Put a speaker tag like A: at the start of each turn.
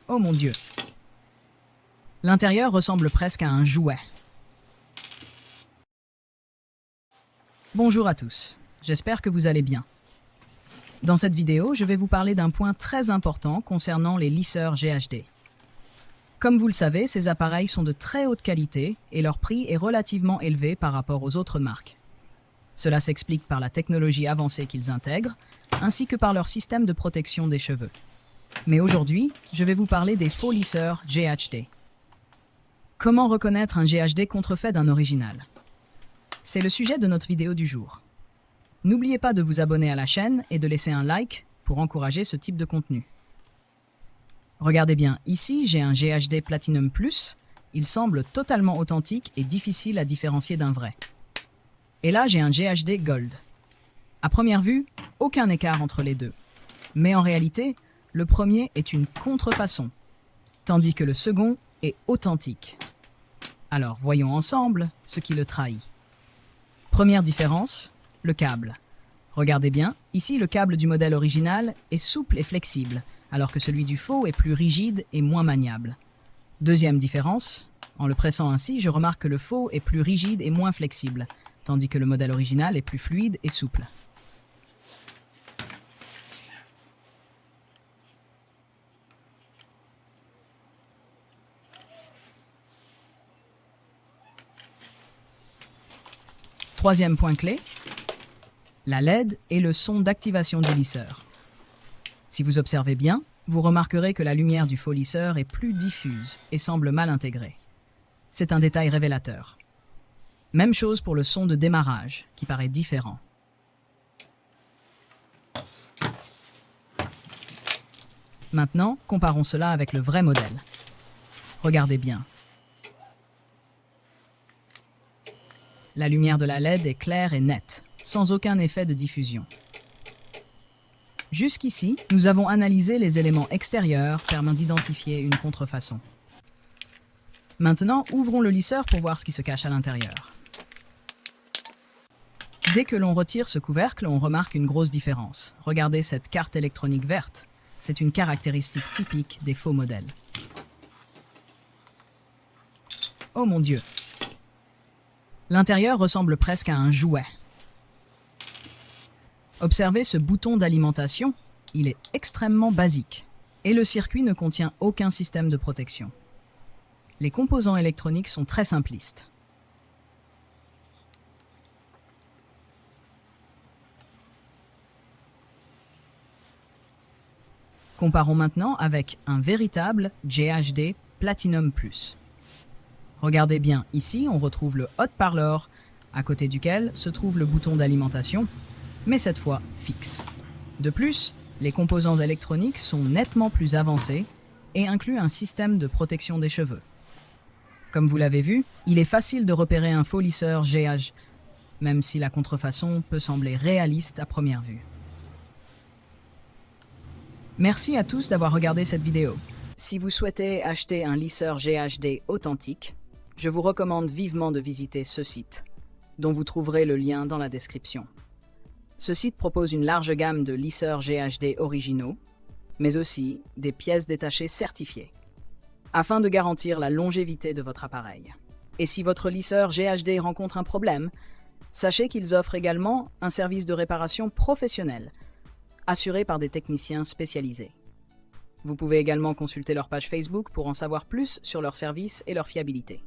A: Oh mon Dieu! L'intérieur ressemble presque à un jouet. Bonjour à tous, j'espère que vous allez bien. Dans cette vidéo, je vais vous parler d'un point très important concernant les lisseurs GHD. Comme vous le savez, ces appareils sont de très haute qualité et leur prix est relativement élevé par rapport aux autres marques. Cela s'explique par la technologie avancée qu'ils intègrent, ainsi que par leur système de protection des cheveux. Mais aujourd'hui, je vais vous parler des faux lisseurs GHD. Comment reconnaître un GHD contrefait d'un original? C'est le sujet de notre vidéo du jour. N'oubliez pas de vous abonner à la chaîne et de laisser un like pour encourager ce type de contenu. Regardez bien, ici j'ai un GHD Platinum Plus, il semble totalement authentique et difficile à différencier d'un vrai. Et là j'ai un GHD Gold. À première vue, aucun écart entre les deux. Mais en réalité, le premier est une contrefaçon, tandis que le second est authentique. Alors voyons ensemble ce qui le trahit. Première différence, le câble. Regardez bien, ici le câble du modèle original est souple et flexible, alors que celui du faux est plus rigide et moins maniable. Deuxième différence, en le pressant ainsi, je remarque que le faux est plus rigide et moins flexible, tandis que le modèle original est plus fluide et souple. Troisième point clé, la LED et le son d'activation du lisseur. Si vous observez bien, vous remarquerez que la lumière du faux lisseur est plus diffuse et semble mal intégrée. C'est un détail révélateur. Même chose pour le son de démarrage, qui paraît différent. Maintenant, comparons cela avec le vrai modèle. Regardez bien. La lumière de la LED est claire et nette, sans aucun effet de diffusion. Jusqu'ici, nous avons analysé les éléments extérieurs permettant d'identifier une contrefaçon. Maintenant, ouvrons le lisseur pour voir ce qui se cache à l'intérieur. Dès que l'on retire ce couvercle, on remarque une grosse différence. Regardez cette carte électronique verte. C'est une caractéristique typique des faux modèles. Oh mon Dieu! L'intérieur ressemble presque à un jouet. Observez ce bouton d'alimentation, il est extrêmement basique. Et le circuit ne contient aucun système de protection. Les composants électroniques sont très simplistes. Comparons maintenant avec un véritable GHD Platinum Plus. Regardez bien, ici on retrouve le haut-parleur, à côté duquel se trouve le bouton d'alimentation, mais cette fois fixe. De plus, les composants électroniques sont nettement plus avancés et incluent un système de protection des cheveux. Comme vous l'avez vu, il est facile de repérer un faux lisseur GH, même si la contrefaçon peut sembler réaliste à première vue. Merci à tous d'avoir regardé cette vidéo. Si vous souhaitez acheter un lisseur GHD authentique, je vous recommande vivement de visiter ce site, dont vous trouverez le lien dans la description. Ce site propose une large gamme de lisseurs GHD originaux, mais aussi des pièces détachées certifiées, afin de garantir la longévité de votre appareil. Et si votre lisseur GHD rencontre un problème, sachez qu'ils offrent également un service de réparation professionnel, assuré par des techniciens spécialisés. Vous pouvez également consulter leur page Facebook pour en savoir plus sur leurs services et leur fiabilité.